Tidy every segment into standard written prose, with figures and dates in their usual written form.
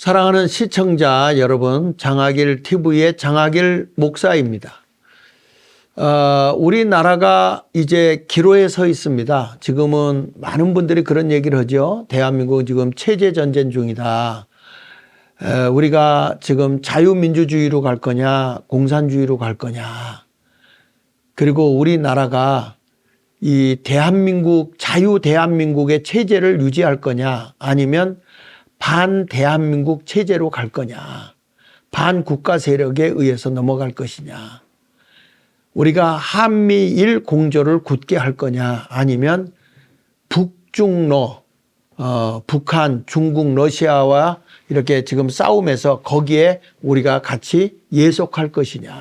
사랑하는 시청자 여러분, 장하길 TV의 장하길 목사입니다. 우리나라가 이제 기로에 서 있습니다. 지금은 많은 분들이 그런 얘기를 하죠. 대한민국은 지금 체제 전쟁 중이다. 우리가 지금 자유민주주의로 갈 거냐, 공산주의로 갈 거냐. 그리고 우리나라가 이 대한민국, 자유 대한민국의 체제를 유지할 거냐, 아니면 반 대한민국 체제로 갈 거냐, 반 국가 세력에 의해서 넘어갈 것이냐, 우리가 한미일 공조를 굳게 할 거냐, 아니면 북중러, 북한, 중국, 러시아와 이렇게 지금 싸움에서 거기에 우리가 같이 예속할 것이냐,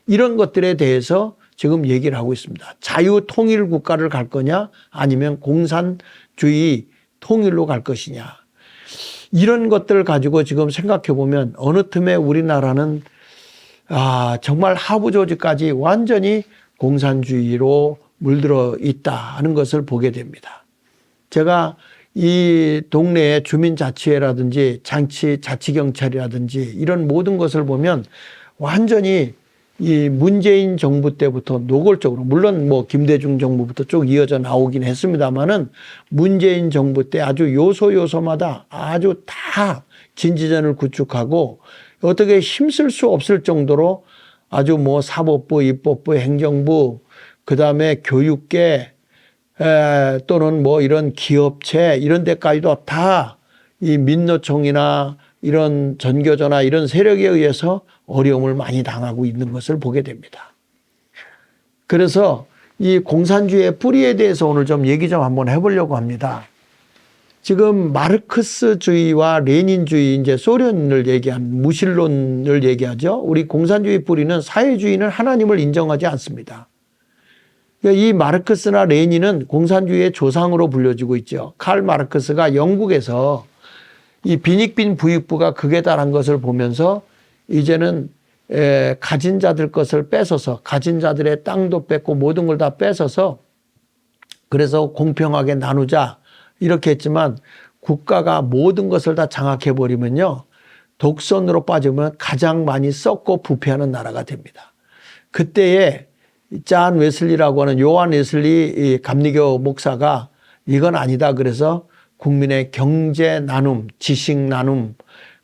이런 것들에 대해서 지금 얘기를 하고 있습니다. 자유 통일 국가를 갈 거냐, 아니면 공산주의 통일로 갈 것이냐. 이런 것들을 가지고 지금 생각해 보면 어느 틈에 우리나라는 정말 하부 조직까지 완전히 공산주의로 물들어 있다 하는 것을 보게 됩니다. 제가 이 동네의 주민자치회라든지 자치경찰이라든지 이런 모든 것을 보면 완전히 이 문재인 정부 때부터 노골적으로, 물론 뭐 김대중 정부부터 쭉 이어져 나오긴 했습니다만은 문재인 정부 때 아주 요소요소마다 아주 다 진지전을 구축하고 어떻게 힘쓸 수 없을 정도로 아주 뭐 사법부, 입법부, 행정부, 그 다음에 교육계 또는 뭐 이런 기업체 이런 데까지도 다 이 민노총이나 이런 전교조나 이런 세력에 의해서 어려움을 많이 당하고 있는 것을 보게 됩니다. 그래서 이 공산주의의 뿌리에 대해서 오늘 좀 얘기 좀 한번 해보려고 합니다. 지금 마르크스주의와 레닌주의, 이제 소련을 얘기한 무신론을 얘기하죠. 우리 공산주의 뿌리는 사회주의는 하나님을 인정하지 않습니다. 이 마르크스나 레닌은 공산주의의 조상으로 불려지고 있죠. 칼 마르크스가 영국에서 이 빈익빈 부익부가 극에 달한 것을 보면서 이제는 가진 자들 것을 뺏어서, 가진 자들의 땅도 뺏고 모든 걸 다 뺏어서 그래서 공평하게 나누자 이렇게 했지만 국가가 모든 것을 다 장악해버리면요, 독선으로 빠지면 가장 많이 썩고 부패하는 나라가 됩니다. 그때에 잔 웨슬리라고 하는 요한 웨슬리 감리교 목사가 이건 아니다 그래서 국민의 경제 나눔, 지식 나눔,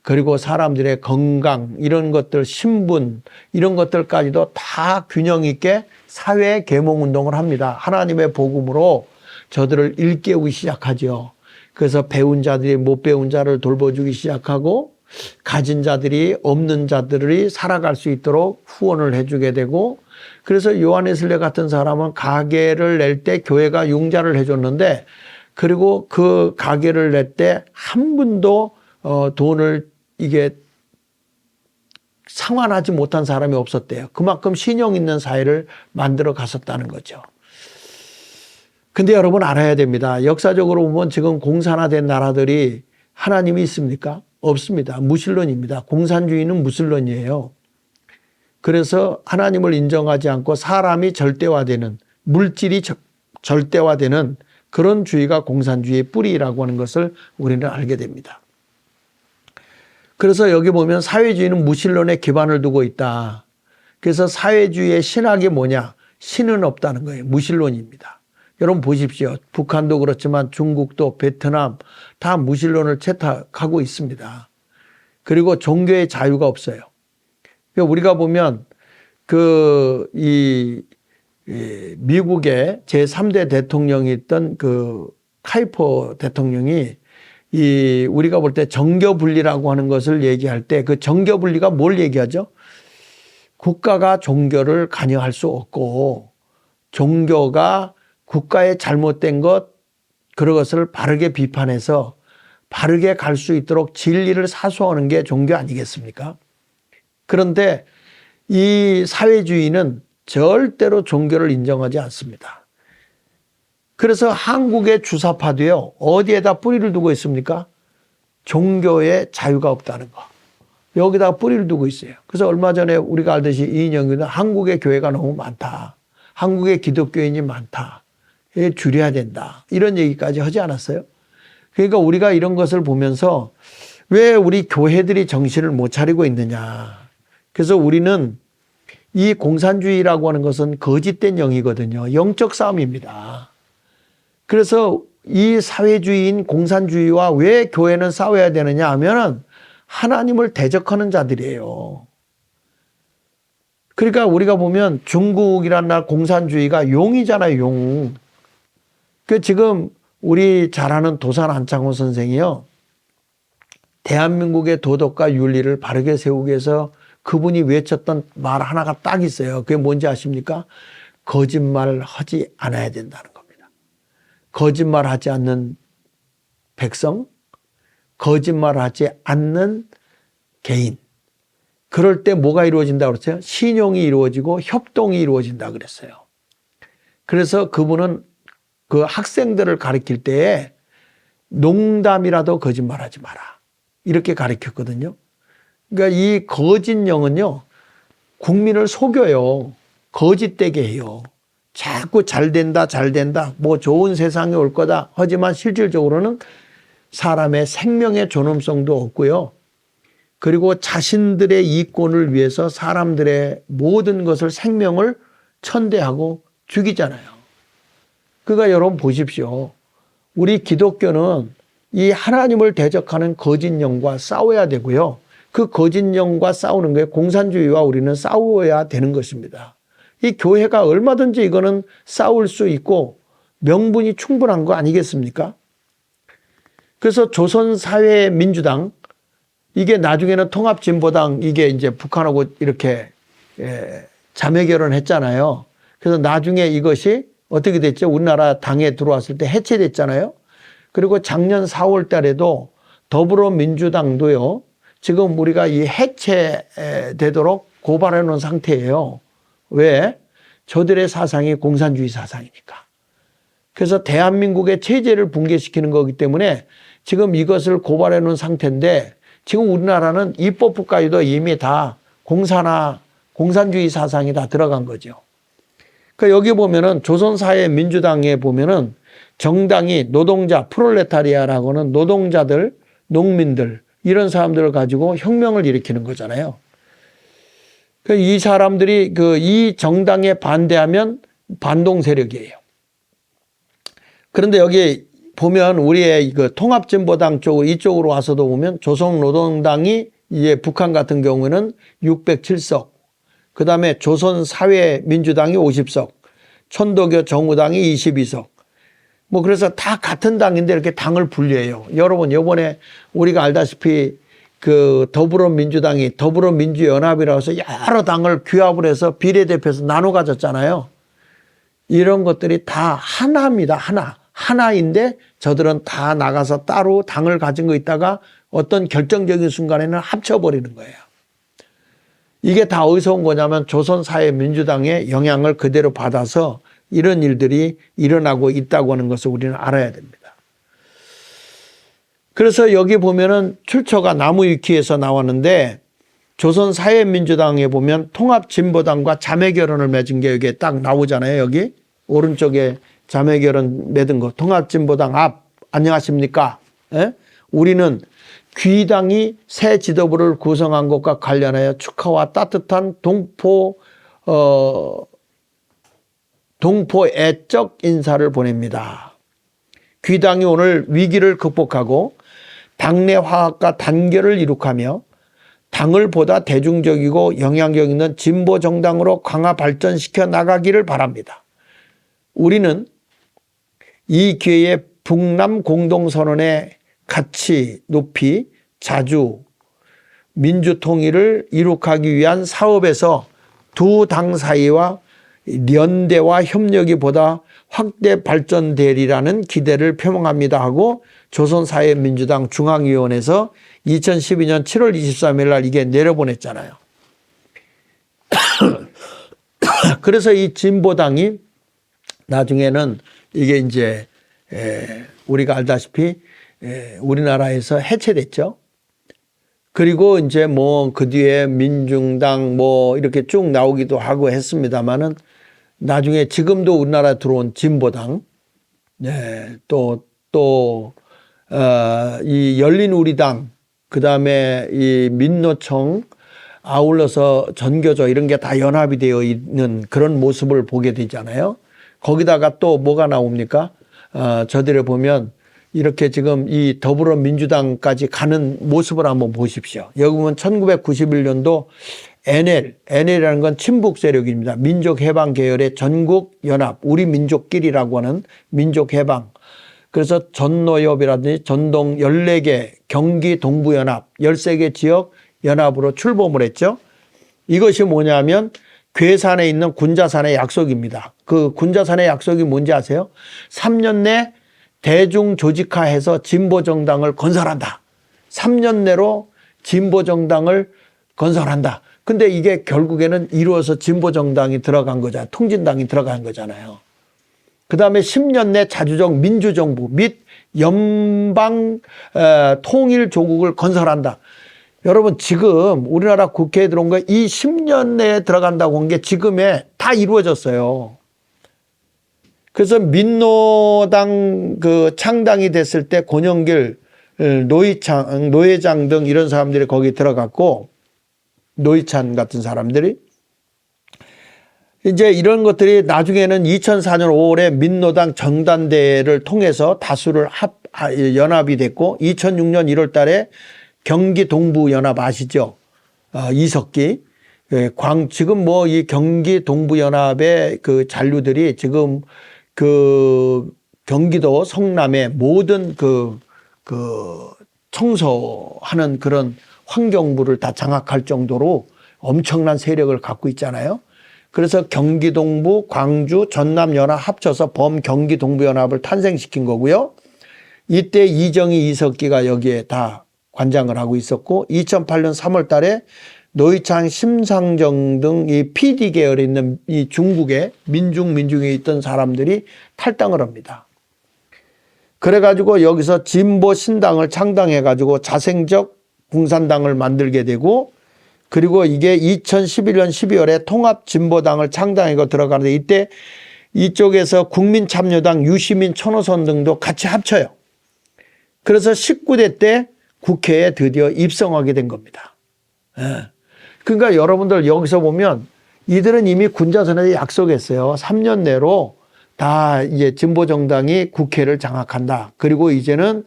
그리고 사람들의 건강, 이런 것들, 신분, 이런 것들까지도 다 균형 있게 사회 계몽 운동을 합니다. 하나님의 복음으로 저들을 일깨우기 시작하죠. 그래서 배운 자들이 못 배운 자를 돌보주기 시작하고 가진 자들이 없는 자들이 살아갈 수 있도록 후원을 해주게 되고, 그래서 요한 웨슬리 같은 사람은 가게를 낼 때 교회가 융자를 해줬는데, 그리고 그 가게를 낼 때 한 분도 돈을 이게 상환하지 못한 사람이 없었대요. 그만큼 신용 있는 사회를 만들어 갔었다는 거죠. 근데 여러분 알아야 됩니다. 역사적으로 보면 지금 공산화된 나라들이 하나님이 있습니까? 없습니다. 무신론입니다. 공산주의는 무신론이에요. 그래서 하나님을 인정하지 않고 사람이 절대화되는, 물질이 절대화되는 그런 주의가 공산주의의 뿌리라고 하는 것을 우리는 알게 됩니다. 그래서 여기 보면 사회주의는 무신론에 기반을 두고 있다. 그래서 사회주의의 신학이 뭐냐? 신은 없다는 거예요. 무신론입니다. 여러분 보십시오. 북한도 그렇지만 중국도 베트남 다 무신론을 채택하고 있습니다. 그리고 종교의 자유가 없어요. 우리가 보면 미국의 제3대 대통령이 있던 그 카이퍼 대통령이 우리가 볼 때 정교분리라고 하는 것을 얘기할 때 그 정교분리가 뭘 얘기하죠? 국가가 종교를 관여할 수 없고 종교가 국가의 잘못된 그런 것을 바르게 비판해서 바르게 갈 수 있도록 진리를 사수하는 게 종교 아니겠습니까? 그런데 이 사회주의는 절대로 종교를 인정하지 않습니다. 그래서 한국의 주사파도요, 어디에다 뿌리를 두고 있습니까? 종교의 자유가 없다는 거. 여기다 뿌리를 두고 있어요. 그래서 얼마 전에 우리가 알듯이 이인영 교수는 한국의 교회가 너무 많다. 한국의 기독교인이 많다. 줄여야 된다. 이런 얘기까지 하지 않았어요? 그러니까 우리가 이런 것을 보면서 왜 우리 교회들이 정신을 못 차리고 있느냐. 그래서 우리는 이 공산주의라고 하는 것은 거짓된 영이거든요. 영적 싸움입니다. 그래서 이 사회주의인 공산주의와 왜 교회는 싸워야 되느냐 하면은 하나님을 대적하는 자들이에요. 그러니까 우리가 보면 중국이란 나라 공산주의가 용이잖아요, 용. 그 지금 우리 잘 아는 도산 안창호 선생이요. 대한민국의 도덕과 윤리를 바르게 세우기 위해서 그분이 외쳤던 말 하나가 딱 있어요. 그게 뭔지 아십니까? 거짓말 하지 않아야 된다는 겁니다. 거짓말 하지 않는 백성, 거짓말 하지 않는 개인. 그럴 때 뭐가 이루어진다고 그랬어요? 신용이 이루어지고 협동이 이루어진다 그랬어요. 그래서 그분은 그 학생들을 가르칠 때에 농담이라도 거짓말하지 마라. 이렇게 가르쳤거든요. 그러니까 이 거짓 영은요, 국민을 속여요. 거짓되게 해요. 자꾸 잘 된다, 뭐 좋은 세상이 올 거다. 하지만 실질적으로는 사람의 생명의 존엄성도 없고요. 그리고 자신들의 이권을 위해서 사람들의 모든 것을 생명을 천대하고 죽이잖아요. 그러니까 여러분 보십시오. 우리 기독교는 이 하나님을 대적하는 거짓 영과 싸워야 되고요. 그 거짓 영과 싸우는 거에 공산주의와 우리는 싸워야 되는 것입니다. 이 교회가 얼마든지 이거는 싸울 수 있고 명분이 충분한 거 아니겠습니까? 그래서 조선사회민주당, 이게 나중에는 통합진보당, 이게 이제 북한하고 이렇게 자매 결혼했잖아요. 그래서 나중에 이것이 어떻게 됐죠? 우리나라 당에 들어왔을 때 해체됐잖아요. 그리고 작년 4월 달에도 더불어민주당도요, 지금 우리가 이 해체되도록 고발해 놓은 상태예요. 왜? 저들의 사상이 공산주의 사상이니까. 그래서 대한민국의 체제를 붕괴시키는 거기 때문에 지금 이것을 고발해 놓은 상태인데, 지금 우리나라는 입법부까지도 이미 다 공산주의 사상이 다 들어간 거죠. 그러니까 여기 보면은 조선사회민주당에 보면은 정당이 노동자, 프롤레타리아라고는 노동자들, 농민들, 이런 사람들을 가지고 혁명을 일으키는 거잖아요. 이 사람들이 이 정당에 반대하면 반동 세력이에요. 그런데 여기 보면 우리의 통합진보당 이쪽으로 와서도 보면 조선노동당이 이제 북한 같은 경우는 607석, 그 다음에 조선사회민주당이 50석, 천도교 정우당이 22석. 뭐 그래서 다 같은 당인데 이렇게 당을 분리해요. 여러분, 이번에 우리가 알다시피 더불어민주연합이라고 해서 여러 당을 규합을 해서 비례대표에서 나눠 가졌잖아요. 이런 것들이 다 하나입니다. 하나인데 저들은 다 나가서 따로 당을 가진 거 있다가 어떤 결정적인 순간에는 합쳐버리는 거예요. 이게 다 어디서 온 거냐면 조선사회민주당의 영향을 그대로 받아서 이런 일들이 일어나고 있다고 하는 것을 우리는 알아야 됩니다. 그래서 여기 보면은 출처가 나무위키에서 나왔는데, 조선사회민주당에 보면 통합진보당과 자매결연을 맺은 게 여기에 딱 나오잖아요. 여기 오른쪽에 자매결연 맺은 거, 통합진보당 앞, 안녕하십니까? 예? 우리는 귀당이 새 지도부를 구성한 것과 관련하여 축하와 따뜻한 동포 애적 인사를 보냅니다. 귀당이 오늘 위기를 극복하고 당내 화합과 단결을 이룩하며 당을 보다 대중적이고 영향력 있는 진보 정당으로 강화 발전시켜 나가기를 바랍니다. 우리는 이 기회에 북남 공동선언의 가치 높이 자주 민주통일을 이룩하기 위한 사업에서 두 당 사이와 연대와 협력이 보다 확대 발전되리라는 기대를 표명합니다 하고 조선사회민주당 중앙위원회에서 2012년 7월 23일 날 이게 내려보냈잖아요. 그래서 이 진보당이 나중에는 이게 이제 우리가 알다시피 우리나라에서 해체됐죠. 그리고 이제 뭐 그 뒤에 민중당 뭐 이렇게 쭉 나오기도 하고 했습니다만은 나중에 지금도 우리나라에 들어온 진보당, 이 열린우리당, 그다음에 이 민노총, 아울러서 전교조 이런 게 다 연합이 되어 있는 그런 모습을 보게 되잖아요. 거기다가 또 뭐가 나옵니까? 저들을 보면 이렇게 지금 이 더불어민주당까지 가는 모습을 한번 보십시오. 여기 보면 1991년도 NL이라는 건 친북 세력입니다. 민족해방 계열의 전국연합, 우리 민족끼리라고 하는 민족해방. 그래서 전노협이라든지 전동 14개, 경기 동부연합, 13개 지역 연합으로 출범을 했죠. 이것이 뭐냐면 괴산에 있는 군자산의 약속입니다. 그 군자산의 약속이 뭔지 아세요? 3년 내 대중조직화해서 진보정당을 건설한다. 3년 내로 진보정당을 건설한다. 근데 이게 결국에는 이루어서 진보정당이 들어간 거잖아요. 통진당이 들어간 거잖아요. 그 다음에 10년 내 자주적 민주정부 및 연방 통일조국을 건설한다. 여러분 지금 우리나라 국회에 들어온 거 이 10년 내에 들어간다고 한 게 지금에 다 이루어졌어요. 그래서 민노당 그 창당이 됐을 때 권영길, 노회장 등 이런 사람들이 거기 들어갔고, 노회찬 같은 사람들이 이제 이런 것들이 나중에는 2004년 5월에 민노당 정단대회를 통해서 다수를 연합이 됐고 2006년 1월 달에 경기 동부연합 아시죠? 이석기. 지금 뭐 이 경기 동부연합의 그 잔류들이 지금 그 경기도 성남의 모든 그 청소하는 그런 환경부를 다 장악할 정도로 엄청난 세력을 갖고 있잖아요. 그래서 경기 동부, 광주, 전남 연합 합쳐서 범경기 동부연합을 탄생시킨 거고요. 이때 이정희, 이석기가 여기에 다 관장을 하고 있었고 2008년 3월 달에 노회찬, 심상정 등 이 PD 계열에 있는 이 중국의 민중에 있던 사람들이 탈당을 합니다. 그래가지고 여기서 진보신당을 창당해가지고 자생적 공산당을 만들게 되고 그리고 이게 2011년 12월에 통합진보당을 창당하고 들어가는데 이때 이쪽에서 국민참여당, 유시민, 천호선 등도 같이 합쳐요. 그래서 19대 때 국회에 드디어 입성하게 된 겁니다. 그러니까 여러분들 여기서 보면 이들은 이미 군자선에 약속했어요. 3년 내로 다 이제 진보정당이 국회를 장악한다. 그리고 이제는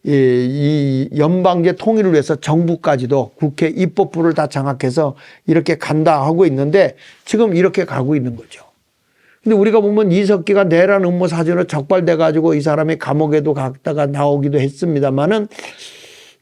이 연방제 통일을 위해서 정부까지도 국회 입법부를 다 장악해서 이렇게 간다 하고 있는데 지금 이렇게 가고 있는 거죠. 근데 우리가 보면 이석기가 내란 음모 사진으로 적발돼 가지고 이 사람이 감옥에도 갔다가 나오기도 했습니다만은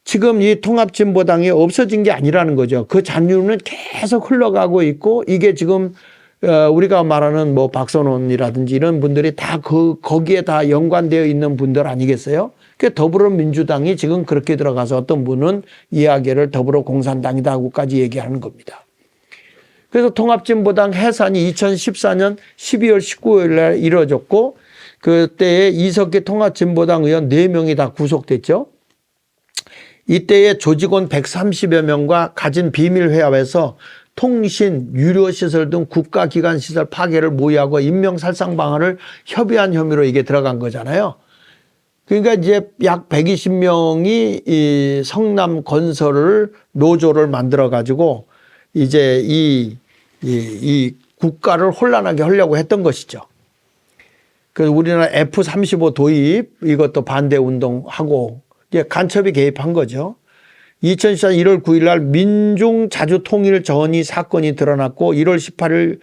지금 이 통합진보당이 없어진 게 아니라는 거죠. 그 잔류는 계속 흘러가고 있고 이게 지금 우리가 말하는 뭐 박선원이라든지 이런 분들이 다 거기에 다 연관되어 있는 분들 아니겠어요? 그 더불어민주당이 지금 그렇게 들어가서 어떤 분은 이야기를 더불어공산당이다 하고까지 얘기하는 겁니다. 그래서 통합진보당 해산이 2014년 12월 19일 날 이루어졌고 그때에 이석기 통합진보당 의원 4명이 다 구속됐죠. 이때에 조직원 130여 명과 가진 비밀회합에서 통신, 유료시설 등 국가기관시설 파괴를 모의하고 인명살상 방안을 협의한 혐의로 이게 들어간 거잖아요. 그러니까 이제 약 120명이 이 성남 건설을 노조를 만들어 가지고 이제 이 국가를 혼란하게 하려고 했던 것이죠. 그래서 우리나라 F-35 도입 이것도 반대 운동하고 이제 간첩이 개입한 거죠. 2014년 1월 9일 날 민중 자주통일 전이 사건이 드러났고 1월 18일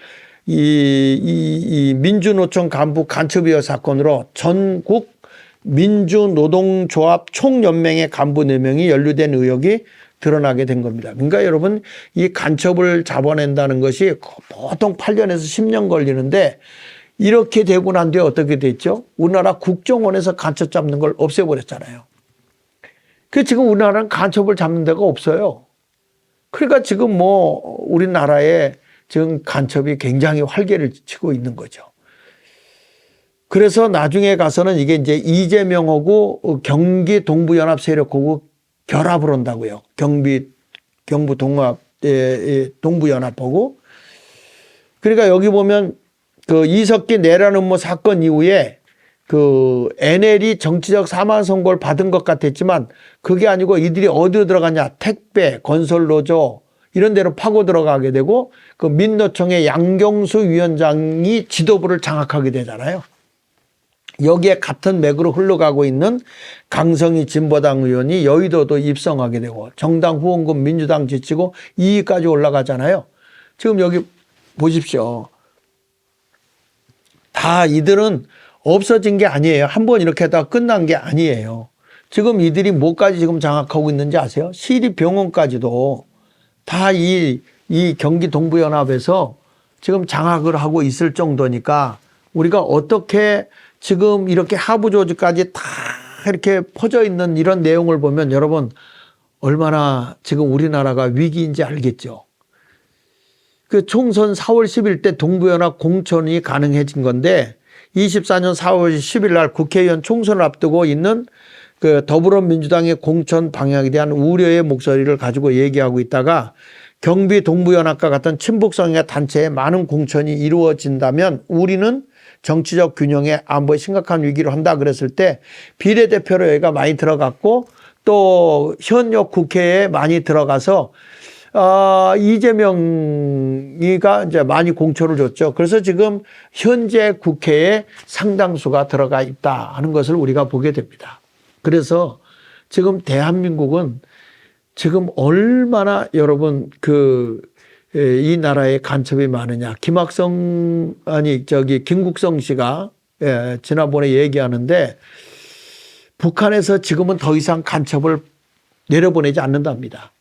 이 민주노총 간부 간첩위원 사건으로 전국 민주노동조합 총연맹의 간부 4명이 연루된 의혹이 드러나게 된 겁니다. 그러니까 여러분 이 간첩을 잡아낸다는 것이 보통 8년에서 10년 걸리는데 이렇게 되고 난 뒤에 어떻게 됐죠? 우리나라 국정원에서 간첩 잡는 걸 없애버렸잖아요. 그 지금 우리나라는 간첩을 잡는 데가 없어요. 그러니까 지금 뭐 우리나라에 지금 간첩이 굉장히 활개를 치고 있는 거죠. 그래서 나중에 가서는 이게 이제 이재명하고 경기 동부연합 세력하고 결합을 한다고요. 경부 동부연합하고. 그러니까 여기 보면 그 이석기 내란 음모 사건 이후에 그 NL이 정치적 사망 선고를 받은 것 같았지만 그게 아니고 이들이 어디로 들어가냐. 택배, 건설노조 이런 데로 파고 들어가게 되고 그 민노총의 양경수 위원장이 지도부를 장악하게 되잖아요. 여기에 같은 맥으로 흘러가고 있는 강성희 진보당 의원이 여의도도 입성하게 되고 정당 후원금 민주당 지치고 2위까지 올라가잖아요. 지금 여기 보십시오. 다 이들은 없어진 게 아니에요. 한번 이렇게 하다가 끝난 게 아니에요. 지금 이들이 뭐까지 지금 장악하고 있는지 아세요? 시립병원까지도 다 이 경기 동부연합에서 지금 장악을 하고 있을 정도니까 우리가 어떻게 지금 이렇게 하부 조직까지 다 이렇게 퍼져 있는 이런 내용을 보면 여러분 얼마나 지금 우리나라가 위기인지 알겠죠. 그 총선 4월 10일 때 동부연합 공천이 가능해진 건데 24년 4월 10일 날 국회의원 총선을 앞두고 있는 그 더불어민주당의 공천 방향에 대한 우려의 목소리를 가지고 얘기하고 있다가 경비 동부연합과 같은 친북성의 단체에 많은 공천이 이루어진다면 우리는 정치적 균형에 안보에 심각한 위기를 한다 그랬을 때 비례대표로 여기가 많이 들어갔고 또 현역 국회에 많이 들어가서 이재명이가 이제 많이 공천을 줬죠. 그래서 지금 현재 국회에 상당수가 들어가 있다 하는 것을 우리가 보게 됩니다. 그래서 지금 대한민국은 지금 얼마나 여러분 이 나라에 간첩이 많으냐. 김국성 씨가 지난번에 얘기하는데 북한에서 지금은 더 이상 간첩을 내려보내지 않는답니다.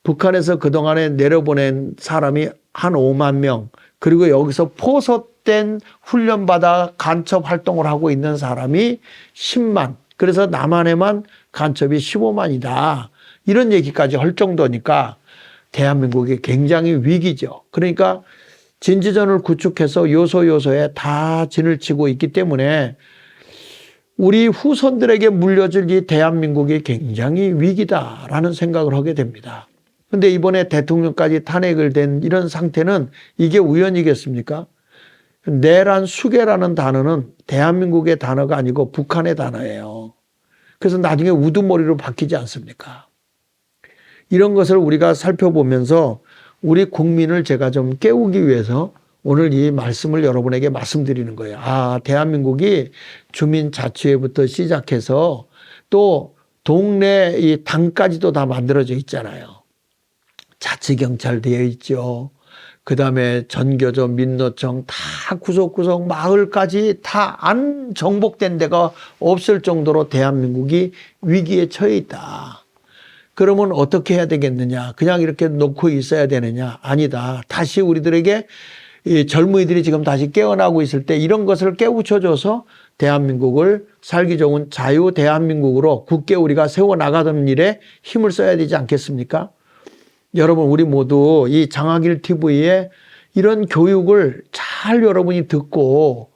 북한에서 그동안에 내려보낸 사람이 한 5만 명, 그리고 여기서 포섭된 훈련받아 간첩 활동을 하고 있는 사람이 10만, 그래서 남한에만 간첩이 15만이다. 이런 얘기까지 할 정도니까 대한민국이 굉장히 위기죠. 그러니까 진지전을 구축해서 요소요소에 다 진을 치고 있기 때문에 우리 후손들에게 물려질 이 대한민국이 굉장히 위기다라는 생각을 하게 됩니다. 근데 이번에 대통령까지 탄핵을 된 이런 상태는 이게 우연이겠습니까? 내란 수계라는 단어는 대한민국의 단어가 아니고 북한의 단어예요. 그래서 나중에 우두머리로 바뀌지 않습니까? 이런 것을 우리가 살펴보면서 우리 국민을 제가 좀 깨우기 위해서 오늘 이 말씀을 여러분에게 말씀드리는 거예요. 대한민국이 주민자치회부터 시작해서 또 동네 이 당까지도 다 만들어져 있잖아요. 자치경찰 되어 있죠. 그 다음에 전교조, 민노총 다 구석구석 마을까지 다 안 정복된 데가 없을 정도로 대한민국이 위기에 처해 있다. 그러면 어떻게 해야 되겠느냐? 그냥 이렇게 놓고 있어야 되느냐? 아니다. 다시 우리들에게 이 젊은이들이 지금 다시 깨어나고 있을 때 이런 것을 깨우쳐줘서 대한민국을 살기 좋은 자유 대한민국으로 굳게 우리가 세워나가는 일에 힘을 써야 되지 않겠습니까? 여러분 우리 모두 이 장학일 TV에 이런 교육을 잘 여러분이 듣고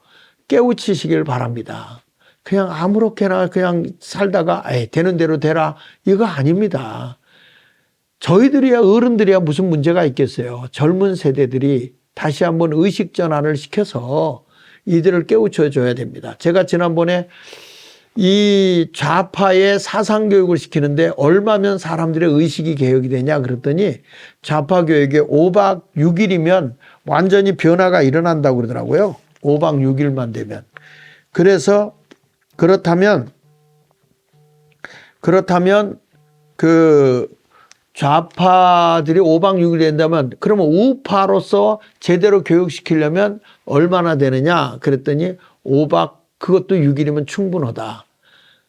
깨우치시길 바랍니다. 그냥 아무렇게나 그냥 살다가 되는 대로 되라 이거 아닙니다. 저희들이야 어른들이야 무슨 문제가 있겠어요. 젊은 세대들이 다시 한번 의식 전환을 시켜서 이들을 깨우쳐 줘야 됩니다. 제가 지난번에 이 좌파의 사상교육을 시키는데 얼마면 사람들의 의식이 개혁이 되냐 그랬더니 좌파 교육에 5박 6일이면 완전히 변화가 일어난다고 그러더라고요. 5박 6일만 되면. 그래서 그렇다면 그 좌파들이 5박 6일 된다면 그러면 우파로서 제대로 교육시키려면 얼마나 되느냐 그랬더니 5박 그것도 6일이면 충분하다.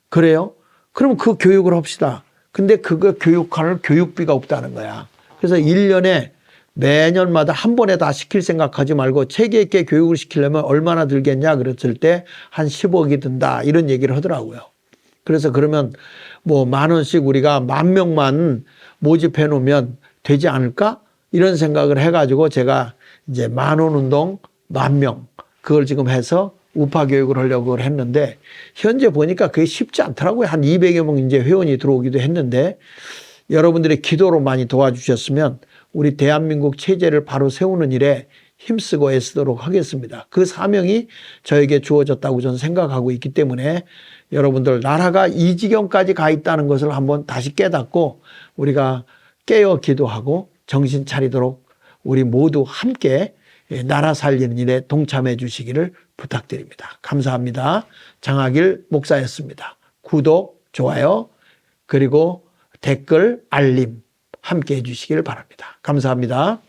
그래요? 그럼 그 교육을 합시다. 근데 그거 교육할 교육비가 없다는 거야. 그래서 1년에 매년마다 한 번에 다 시킬 생각하지 말고 체계 있게 교육을 시키려면 얼마나 들겠냐 그랬을 때 한 10억이 든다. 이런 얘기를 하더라고요. 그래서 그러면 뭐 10,000원씩 우리가 10,000명만 모집해 놓으면 되지 않을까? 이런 생각을 해가지고 제가 이제 10,000원 운동 10,000명 그걸 지금 해서 우파 교육을 하려고 했는데 현재 보니까 그게 쉽지 않더라고요. 한 200여 명 이제 회원이 들어오기도 했는데 여러분들의 기도로 많이 도와주셨으면 우리 대한민국 체제를 바로 세우는 일에 힘쓰고 애쓰도록 하겠습니다. 그 사명이 저에게 주어졌다고 저는 생각하고 있기 때문에 여러분들 나라가 이 지경까지 가 있다는 것을 한번 다시 깨닫고 우리가 깨어 기도하고 정신 차리도록 우리 모두 함께 나라 살리는 일에 동참해 주시기를 부탁드립니다. 감사합니다. 장학일 목사였습니다. 구독, 좋아요, 그리고 댓글, 알림 함께 해 주시길 바랍니다. 감사합니다.